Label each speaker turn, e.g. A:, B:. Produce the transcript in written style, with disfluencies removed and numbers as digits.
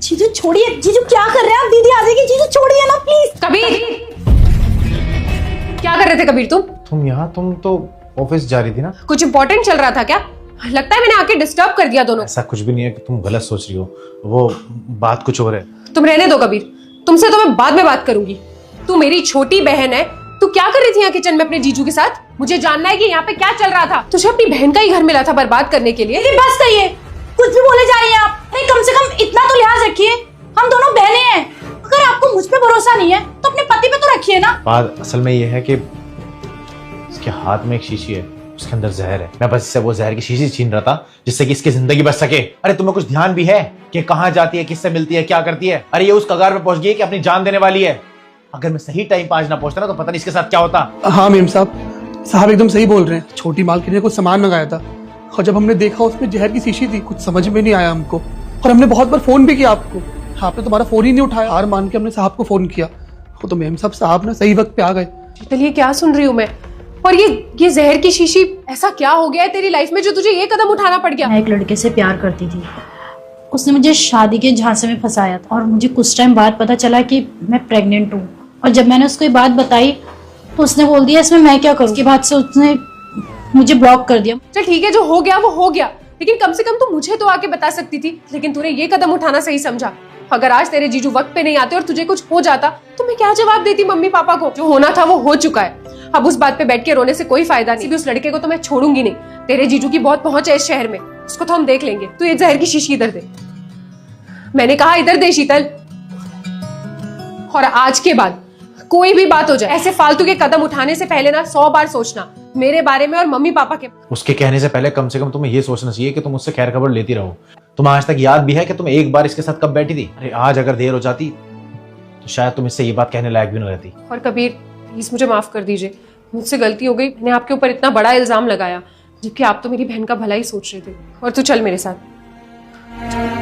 A: जीजू छोड़िए, जीजू क्या कर रहे हैं आप? दीदी आ जाएगी, जीजू छोड़िए ना प्लीज।
B: कबीर, क्या कर रहे थे कबीर तुम?
C: तुम तो ऑफिस जा रही थी ना?
B: कुछ इंपॉर्टेंट चल रहा था क्या? लगता है मैंने आके डिस्टर्ब कर दिया दोनों।
C: ऐसा कुछ भी नहीं है कि तुम गलत सोच रही हो, वो बात कुछ और है।
B: तुम रहने दो कबीर, तुमसे तो मैं बाद में बात करूंगी। तू मेरी छोटी बहन है, तू क्या कर रही थी यहाँ किचन में अपने जीजू के साथ? मुझे जानना है कि यहाँ पे क्या चल रहा था। तुझे अपनी बहन का ही घर मिला था बर्बाद करने के लिए।
A: दीदी बस कहिए, कुछ भी बोले जा रही हैं आप। नहीं, कम से कम इतना तो लिहाज रखिए, हम दोनों बहनें हैं। अगर आपको मुझ पे भरोसा नहीं है तो अपने पति पे तो रखिए ना।
C: बात असल में ये है कि इसके हाथ में एक शीशी है, उसके अंदर जहर है। मैं बस इससे वो जहर की शीशी छीन रहा था जिससे कि इसकी जिंदगी बच सके। अरे तुम्हें कुछ ध्यान भी है कि कहाँ जाती है, किससे मिलती है, क्या करती है? अरे ये उस कगार पे पहुंच गई है कि अपनी जान देने वाली है। अगर मैं सही टाइम पे आज ना पहुंचता ना तो पता नहीं इसके साथ क्या होता।
D: हाँ मेम साहब एकदम सही बोल रहे हैं। छोटी मालकिन ने कुछ सामान मंगाया था और जब हमने देखा उसमें जहर की शीशी थी, कुछ समझ में नहीं आया हमको। और हमने बहुत बार फोन भी किया आपको, आपने तुम्हारा फोन ही नहीं उठाया। हार मान के हमने साहब को फोन किया, वो तो मेम साहब ना सही वक्त पे आ गए।
B: चलिए क्या सुन रही हूँ मैं? और ये जहर की शीशी, ऐसा क्या हो गया है तेरी लाइफ में जो तुझे ये कदम उठाना पड़ गया?
A: मैं एक लड़के से प्यार करती थी, उसने मुझे शादी के झांसे में फंसाया था और मुझे कुछ टाइम बाद पता चला कि मैं प्रेग्नेंट हूँ। और जब मैंने उसको ये बात बताई तो उसने बोल दिया इसमें मैं क्या करूँ। उसके बाद से उसने मुझे ब्लॉक कर दिया।
B: चल ठीक है, जो हो गया वो हो गया, लेकिन कम से कम तू मुझे तो आके बता सकती थी। लेकिन तूने ये कदम उठाना सही समझा। अगर आज तेरे जीजू वक्त पे नहीं आते और तुझे कुछ हो जाता तो मैं क्या जवाब देती मम्मी पापा को? जो होना था वो हो चुका है, अब उस बात पे बैठ के रोने से कोई फायदा नहीं। उस लड़के को तो मैं छोड़ूंगी नहीं। तेरे जीजू की बहुत पहुंच है इस शहर में, उसको तो हम देख लेंगे। तू ये जहर की शीशी इधर दे। मैंने कहा इधर दे शीतल। और आज के बाद कोई भी बात हो जाए, ऐसे फालतू के कदम उठाने से पहले ना 100 बार सोचना मेरे बारे में और मम्मी पापा के।
C: उसके कहने से पहले कम से कम तुम्हें ये सोचना चाहिए कि तुम उससे खैर खबर लेती रहो। तुम्हें आज तक याद भी है कि तुम एक बार इसके साथ कब बैठी थी? अरे आज अगर देर हो जाती तो शायद तुम इससे ये बात कहने लायक भी न रहती।
B: और कबीर प्लीज मुझे माफ कर दीजिए, मुझसे गलती हो गई। मैंने आपके ऊपर इतना बड़ा इल्जाम लगाया, जबकि आप तो मेरी बहन का भला ही सोच रहे थे। और तू चल मेरे साथ।